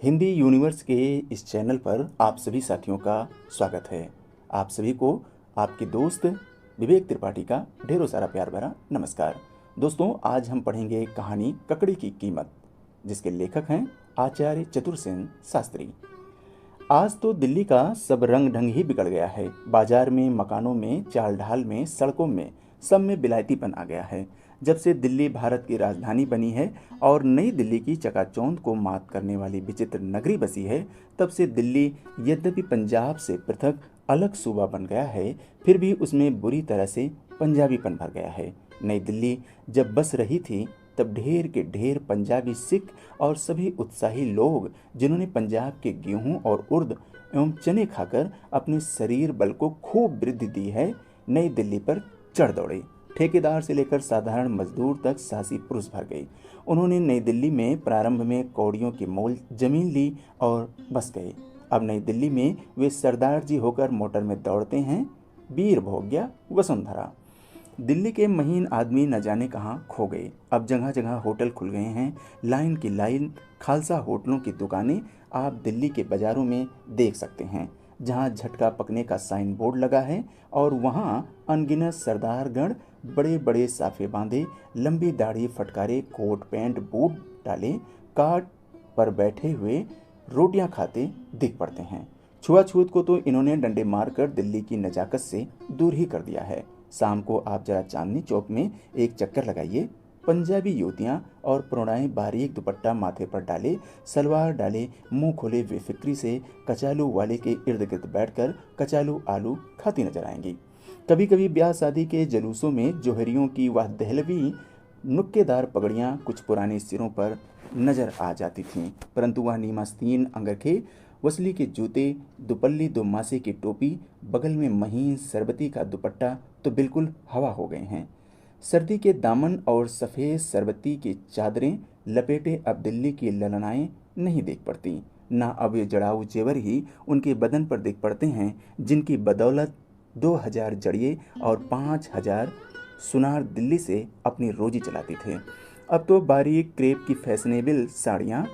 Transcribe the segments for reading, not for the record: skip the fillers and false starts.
Hindi universe के इस channel पर आप सभी साथियों का स्वागत है। आप सभी को आपके दोस्त विवेक त्रिपाठी का ढेरों सारा प्यार भरा नमस्कार। दोस्तों, आज हम पढ़ेंगे कहानी ककड़ी की कीमत, जिसके लेखक हैं आचार्य चतुरसेन शास्त्री। आज तो दिल्ली का सब रंग ढंग ही बिगड़ गया है। बाजार में, मकानों में, चाल ढाल में, सड़कों में, सब में विलायतीपन आ गया है। जब से दिल्ली भारत की राजधानी बनी है और नई दिल्ली की चकाचौंध को मात करने वाली विचित्र नगरी बसी है, तब से दिल्ली यद्यपि पंजाब से पृथक अलग सूबा बन गया है, फिर भी उसमें बुरी तरह से पंजाबीपन भर गया है। नई दिल्ली जब बस रही थी, तब ढेर के ढेर पंजाबी सिख और सभी उत्साही लोग, जिन्होंने पंजाब के गेहूं और उर्द एवं चने खाकर अपने शरीर बल को खूब वृद्धि दी है, नई दिल्ली पर चढ़ दौड़े। ठेकेदार से लेकर साधारण मजदूर तक साहसी पुरुष भर गए। उन्होंने नई दिल्ली में प्रारंभ में कौड़ियों की मोल जमीन ली और बस गए। अब नई दिल्ली में वे सरदार जी होकर मोटर में दौड़ते हैं। वीर भोग्या वसुंधरा। दिल्ली के महीन आदमी न जाने कहाँ खो गए। अब जगह जगह होटल खुल गए हैं। लाइन की लाइन खालसा होटलों की दुकानें आप दिल्ली के बाजारों में देख सकते हैं, जहाँ झटका पकने का साइन बोर्ड लगा है और वहाँ अनगिनत सरदारगण बड़े बड़े साफे बांधे, लंबी दाढ़ी फटकारे, कोट पैंट बूट डाले, काट पर बैठे हुए रोटियां खाते दिख पड़ते हैं। छुआछूत को तो इन्होंने डंडे मारकर दिल्ली की नजाकत से दूर ही कर दिया है। शाम को आप जरा चांदनी चौक में एक चक्कर लगाइए। पंजाबी युवतियां और प्रणयी बारीक दुपट्टा माथे पर डाले, सलवार डाले, मुंह खोले बेफिक्री से कचालू वाले के इर्द गिर्द बैठकर कचालू आलू खाती नजर आएंगी। कभी कभी ब्याह शादी के जुलूसों में जोहरियों की वह दहलवी नुक्केदार पगड़ियां कुछ पुराने सिरों पर नजर आ जाती थीं, परंतु वह नीमास्तीन अंगरखे, वसली के जूते, दुपल्ली दो मासे की टोपी, बगल में महीन सरबती का दुपट्टा तो बिल्कुल हवा हो गए हैं। सर्दी के दामन और सफ़ेद सरबती की चादरें लपेटे अब दिल्ली की ललनाएं नहीं देख पड़ती। ना अब ये जड़ाऊ जेवर ही उनके बदन पर दिख पड़ते हैं, जिनकी बदौलत 2000 जड़िए और 5000 सुनार दिल्ली से अपनी रोजी चलाते थे। अब तो बारीक क्रेप की फैशनेबल साड़ियाँ,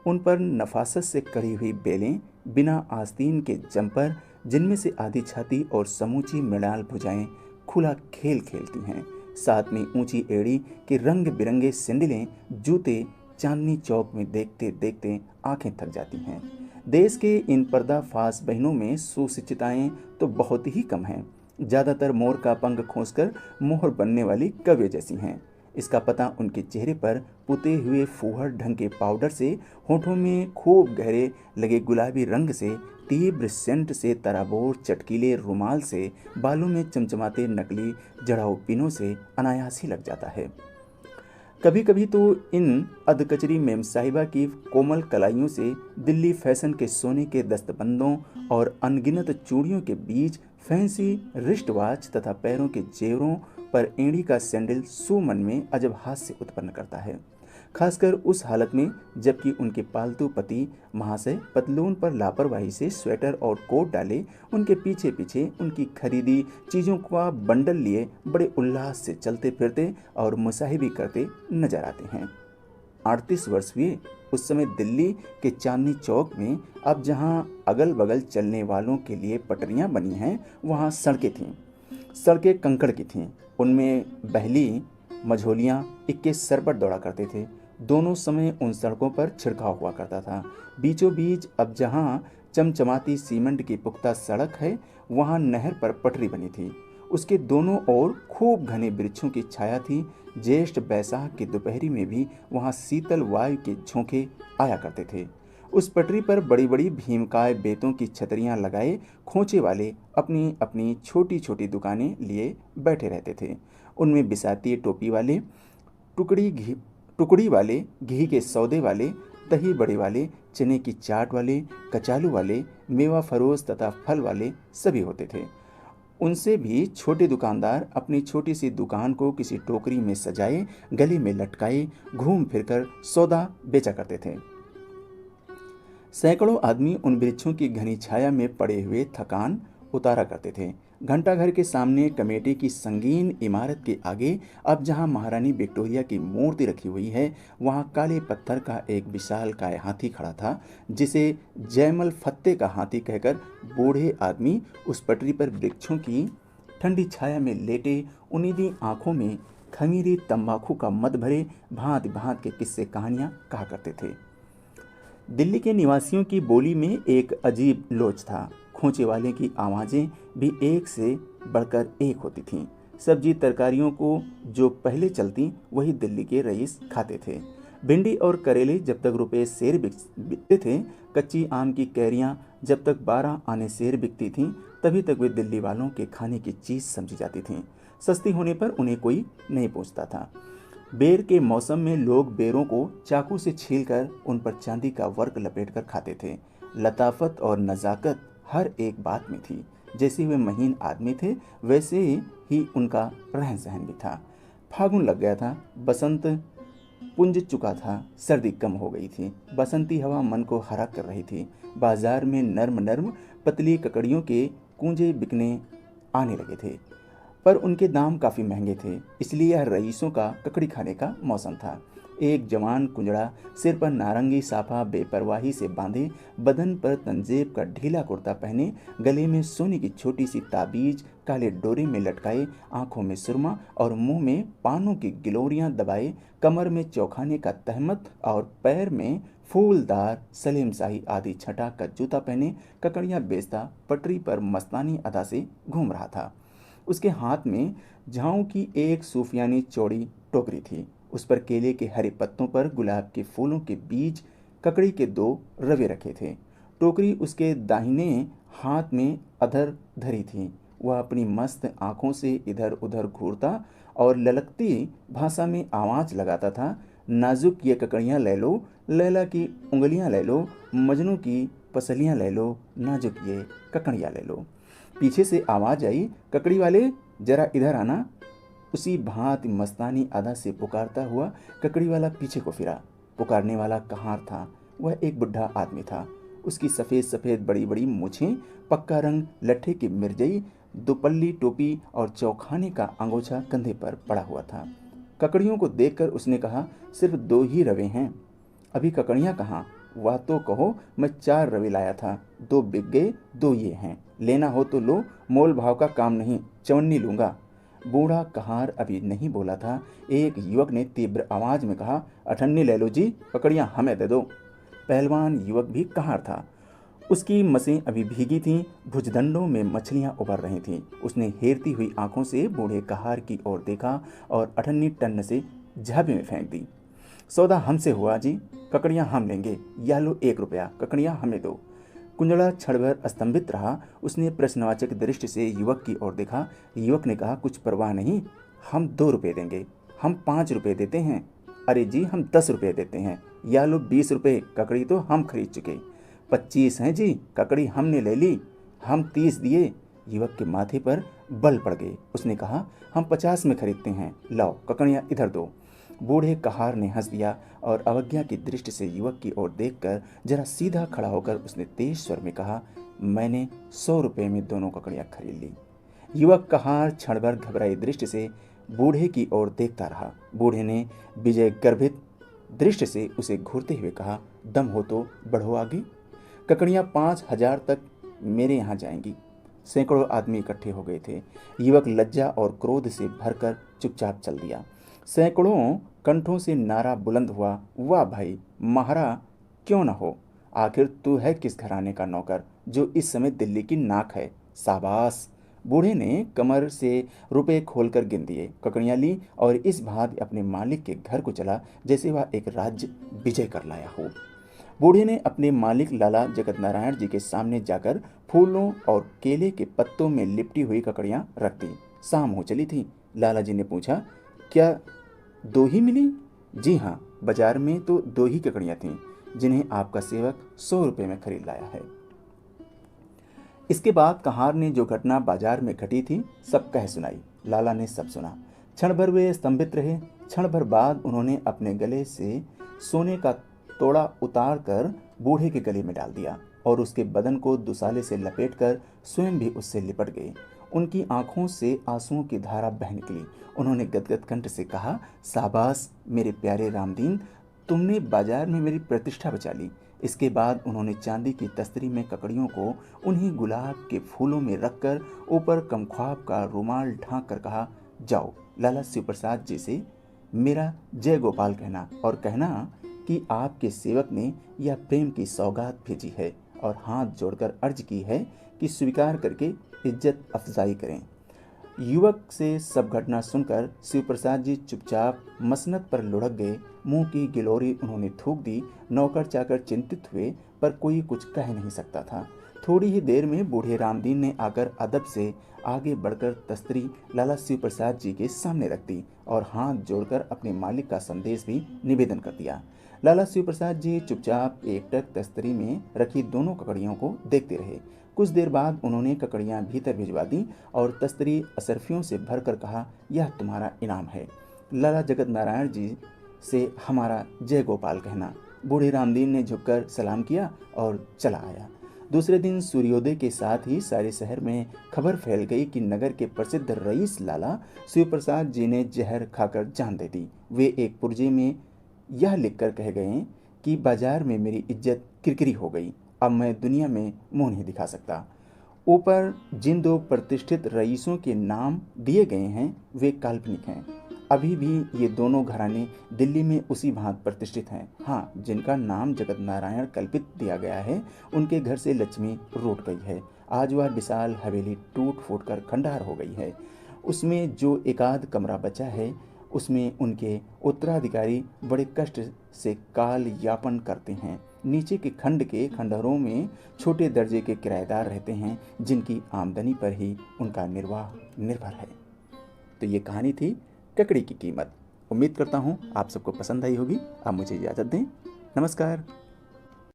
उन पर नफासत से कढ़ी हुई बेलें, बिना आस्तीन के जंपर, जिनमें से आधी छाती और समूची मृणाल भुजाएं खुला खेल खेलती हैं। साथ में ऊंची एड़ी के रंग बिरंगे सैंडलें, जूते चांदनी चौक में देखते देखते आंखें थक जाती हैं। देश के इन पर्दाफाश बहनों में सुशिक्षिताएं तो बहुत ही कम हैं। ज़्यादातर मोर का पंख खोसकर मोहर बनने वाली कव्य जैसी हैं। इसका पता उनके चेहरे पर पुते हुए फूहड़ ढंग के पाउडर से, होठों में खूब गहरे लगे गुलाबी रंग से, तीव्र सेंट से, तराबोर चटकीले रुमाल से, बालों में चमचमाते नकली जड़ाऊ पिनों से अनायास ही लग जाता है। कभी कभी तो इन अधकचरी मेम साहिबा की कोमल कलाइयों से दिल्ली फैशन के सोने के दस्तबंदों और अनगिनत चूड़ियों के बीच फैंसी रिस्ट वॉच तथा पैरों के जेवरों पर एड़ी का सैंडल सुमन में अजब हास्य उत्पन्न करता है। खासकर उस हालत में जबकि उनके पालतू पति महाशय पतलून पर लापरवाही से स्वेटर और कोट डाले उनके पीछे पीछे उनकी खरीदी चीज़ों का बंडल लिए बड़े उल्लास से चलते फिरते और मुसाहिबी करते नजर आते हैं। 38 वर्ष हुए उस समय दिल्ली के चांदनी चौक में। अब जहां अगल बगल चलने वालों के लिए पटरियां बनी हैं, वहां सड़कें थीं। सड़कें कंकड़ की थीं। उनमें बहली मझोलियाँ इक्के सर पर दौड़ा करते थे। दोनों समय उन सड़कों पर छिड़काव हुआ करता था। बीचों बीच अब जहाँ चमचमाती सीमेंट की पुख्ता सड़क है, वहाँ नहर पर पटरी बनी थी। उसके दोनों ओर खूब घने वृक्षों की छाया थी। ज्येष्ठ बैसाख की दोपहरी में भी वहाँ शीतल वायु के झोंके आया करते थे। उस पटरी पर बड़ी बड़ी भीमकाय बेतों की छतरियाँ लगाए खोचे वाले अपनी अपनी छोटी छोटी दुकानें लिए बैठे रहते थे। उनमें बिसाती टोपी वाले, टुकड़ी वाले, घी के सौदे वाले, दही बड़े वाले, चने की चाट वाले, कचालू वाले, मेवा फरोश तथा फल वाले सभी होते थे। उनसे भी छोटे दुकानदार अपनी छोटी सी दुकान को किसी टोकरी में सजाए, गले में लटकाए, घूम फिरकर सौदा बेचा करते थे। सैकड़ों आदमी उन वृक्षों की घनी छाया में पड़े हुए थकान उतारा करते थे। घंटाघर के सामने कमेटी की संगीन इमारत के आगे अब जहां महारानी विक्टोरिया की मूर्ति रखी हुई है, वहां काले पत्थर का एक विशालकाय हाथी खड़ा था, जिसे जयमल फत्ते का हाथी कहकर बूढ़े आदमी उस पटरी पर वृक्षों की ठंडी छाया में लेटे उन्नीदी आंखों में खमीरी तंबाकू का मद भरे भांति भांति के किस्से कहानियां कहा करते थे। दिल्ली के निवासियों की बोली में एक अजीब लोच था। खोंचे वाले की आवाज़ें भी एक से बढ़कर एक होती थीं। सब्जी तरकारियों को जो पहले चलती वही दिल्ली के रईस खाते थे। भिंडी और करेले जब तक रुपए सेर बिकते थे, कच्ची आम की कैरियां जब तक 12 आने सेर बिकती थीं, तभी तक वे दिल्ली वालों के खाने की चीज़ समझी जाती थीं। सस्ती होने पर उन्हें कोई नहीं पूछता था। बेर के मौसम में लोग बेरों को चाकू से छीलकर उन पर चांदी का वर्क लपेटकर खाते थे। लताफत और नज़ाकत हर एक बात में थी। जैसे वे महीन आदमी थे, वैसे ही उनका रहन सहन भी था। फागुन लग गया था, बसंत पुंज चुका था, सर्दी कम हो गई थी। बसंती हवा मन को हरा कर रही थी। बाजार में नर्म नर्म पतली ककड़ियों के कूंजे बिकने आने लगे थे, पर उनके दाम काफ़ी महंगे थे, इसलिए यह रईसों का ककड़ी खाने का मौसम था। एक जवान कुंजड़ा सिर पर नारंगी साफा बेपरवाही से बांधे, बदन पर तंजेब का ढीला कुर्ता पहने, गले में सोने की छोटी सी ताबीज काले डोरे में लटकाए, आंखों में सुरमा और मुंह में पानों की गिलोरियां दबाए, कमर में चौखाने का तहमत और पैर में फूलदार सलेम शाही आदि छटा का जूता पहने ककड़ियां बेचता पटरी पर मस्तानी अदा से घूम रहा था। उसके हाथ में झाऊ की एक सूफियानी चौड़ी टोकरी थी। उस पर केले के हरे पत्तों पर गुलाब के फूलों के बीज, ककड़ी के 2 रवे रखे थे। टोकरी उसके दाहिने हाथ में अधर धरी थी। वह अपनी मस्त आंखों से इधर उधर घूरता और ललकती भाषा में आवाज लगाता था, नाजुक ये ककड़ियाँ ले लो, लैला की उंगलियाँ ले लो, मजनू की पसलियाँ ले लो, नाजुक ये ककड़ियाँ ले लो। पीछे से आवाज आई, ककड़ी वाले जरा इधर आना। उसी भांति मस्तानी अदा से पुकारता हुआ ककड़ी वाला पीछे को फिरा। पुकारने वाला कहाँ था? वह एक बुढ़ा आदमी था। उसकी सफ़ेद सफ़ेद बड़ी बड़ी मूछें, पक्का रंग लट्ठे की मिर्जई, दुपल्ली टोपी और चौखाने का अंगोछा कंधे पर पड़ा हुआ था। ककड़ियों को देखकर उसने कहा, सिर्फ 2 ही रवे हैं, अभी ककड़ियाँ कहाँ? वह तो कहो, मैं 4 रवे लाया था, 2 बिक गए, 2 ये हैं, लेना हो तो लो, मोल भाव का काम नहीं, चवन्नी लूँगा। बूढ़ा कहार अभी नहीं बोला था, एक युवक ने तीव्र आवाज में कहा, 98 ले लो जी, ककड़ियाँ हमें दे दो। पहलवान युवक भी कहार था। उसकी मसें अभी भीगी थीं, भुजदंडों में मछलियां उभर रही थीं। उसने हेरती हुई आंखों से बूढ़े कहार की ओर देखा और 98 टन से झाबे में फेंक दी। सौदा हमसे हुआ जी, ककड़ियाँ हम लेंगे, या लो 1 रुपया, ककड़ियाँ हमें दो। कुंजड़ा क्षणभर स्तंभित रहा। उसने प्रश्नवाचक दृष्टि से युवक की ओर देखा। युवक ने कहा, कुछ परवाह नहीं, हम 2 रुपये देंगे, हम 5 रुपये देते हैं। अरे जी, हम 10 रुपये देते हैं, या लो 20 रुपये, ककड़ी तो हम खरीद चुके। 25 हैं जी, ककड़ी हमने ले ली, हम 30 दिए। युवक के माथे पर बल पड़ गए। उसने कहा, हम 50 में खरीदते हैं, लाओ ककड़ियाँ इधर दो। बूढ़े कहार ने हंस दिया और अवज्ञा की दृष्टि से युवक की ओर देखकर जरा सीधा खड़ा होकर उसने तेज स्वर में कहा, मैंने 100 रुपये में दोनों ककड़ियाँ खरीद ली। युवक कहार क्षणभर घबराई दृष्टि से बूढ़े की ओर देखता रहा। बूढ़े ने विजय गर्भित दृष्टि से उसे घूरते हुए कहा, दम हो तो बढ़ो आगे, ककड़ियाँ 5,000 तक मेरे यहाँ जाएंगी। सैकड़ों आदमी इकट्ठे हो गए थे। युवक लज्जा और क्रोध से भरकर चुपचाप चल दिया। सैकड़ों कंठों से नारा बुलंद हुआ, वाह भाई, महारा क्यों न हो, आखिर तू है किस घराने का नौकर जो इस समय दिल्ली की नाक है, शाबाश। बूढ़े ने कमर से रुपए खोलकर गिन दिए, ककड़ियाँ ली और इस भांति अपने मालिक के घर को चला जैसे वह एक राज्य विजय कर लाया हो। बूढ़े ने अपने मालिक लाला जगत नारायण जी के सामने जाकर फूलों और केले के पत्तों में लिपटी हुई ककड़ियाँ रख दी। शाम हो चली थी। लाला जी ने पूछा, क्या 2 ही मिली? जी हाँ, बाजार में तो 2 ही ककड़ियाँ थीं, जिन्हें आपका सेवक 100 रुपये में खरीद लाया है। इसके बाद कहार ने जो घटना बाजार में घटी थी सब कह सुनाई। लाला ने सब सुना। क्षण भर वे स्तंभित रहे। क्षण भर बाद उन्होंने अपने गले से सोने का तोड़ा उतार कर बूढ़े के गले में डाल दिया और उसके बदन को दुसाले से लपेटकर स्वयं भी उससे लिपट गए। उनकी आंखों से आंसुओं की धारा बह निकली। उन्होंने गदगद कंठ से कहा, शाबाश मेरे प्यारे रामदीन, तुमने बाजार में मेरी प्रतिष्ठा बचा ली। इसके बाद उन्होंने चांदी की तस्तरी में ककड़ियों को उन्हीं गुलाब के फूलों में रखकर ऊपर कमख्वाब का रुमाल ढांक कर कहा, जाओ लाला शिव प्रसाद जी से मेरा जय गोपाल कहना और कहना कि आपके सेवक ने यह प्रेम की सौगात भेजी है और हाथ जोड़कर अर्ज की है कि स्वीकार करके इज्जत अफजाई करें। युवक से सब घटना सुनकर शिव प्रसाद जी चुपचाप मसनद पर लुढ़क गए। मुंह की गिलोरी उन्होंने थूक दी। नौकर चाकर चिंतित हुए, पर कोई कुछ कह नहीं सकता था। थोड़ी ही देर में बूढ़े रामदीन ने आकर अदब से आगे बढ़कर तस्तरी लाला शिव प्रसाद जी के सामने रख दी और हाथ जोड़कर अपने मालिक का संदेश भी निवेदन कर दिया। लाला शिव प्रसाद जी चुपचाप एकटक तस्तरी में रखी दोनों ककड़ियों को देखते रहे। कुछ देर बाद उन्होंने ककड़ियां भीतर भिजवा दी और तस्तरी असरफियों से भरकर कहा, यह तुम्हारा इनाम है। लाला जगत नारायण जी से हमारा जय गोपाल कहना। बूढ़े रामदीन ने झुककर सलाम किया और चला आया। दूसरे दिन सूर्योदय के साथ ही सारे शहर में खबर फैल गई कि नगर के प्रसिद्ध रईस लाला शिव प्रसाद जी ने जहर खाकर जान दे दी। वे एक पुर्जे में यह लिखकर कह गए कि बाजार में मेरी इज्जत किरकिरी हो गई, अब मैं दुनिया में मुंह नहीं दिखा सकता। ऊपर जिन दो प्रतिष्ठित रईसों के नाम दिए गए हैं वे काल्पनिक हैं। अभी भी ये दोनों घराने दिल्ली में उसी भांति प्रतिष्ठित हैं। हाँ, जिनका नाम जगत नारायण कल्पित दिया गया है उनके घर से लक्ष्मी रूठ गई है। आज वह विशाल हवेली टूट फूट कर खंडहर हो गई है। उसमें जो एकाध कमरा बचा है उसमें उनके उत्तराधिकारी बड़े कष्ट से काल यापन करते हैं। नीचे के खंड के खंडहरों में छोटे दर्जे के किराएदार रहते हैं जिनकी आमदनी पर ही उनका निर्वाह निर्भर है। तो ये कहानी थी ककड़ी की कीमत। उम्मीद करता हूँ आप सबको पसंद आई होगी। अब मुझे इजाज़त दें। नमस्कार।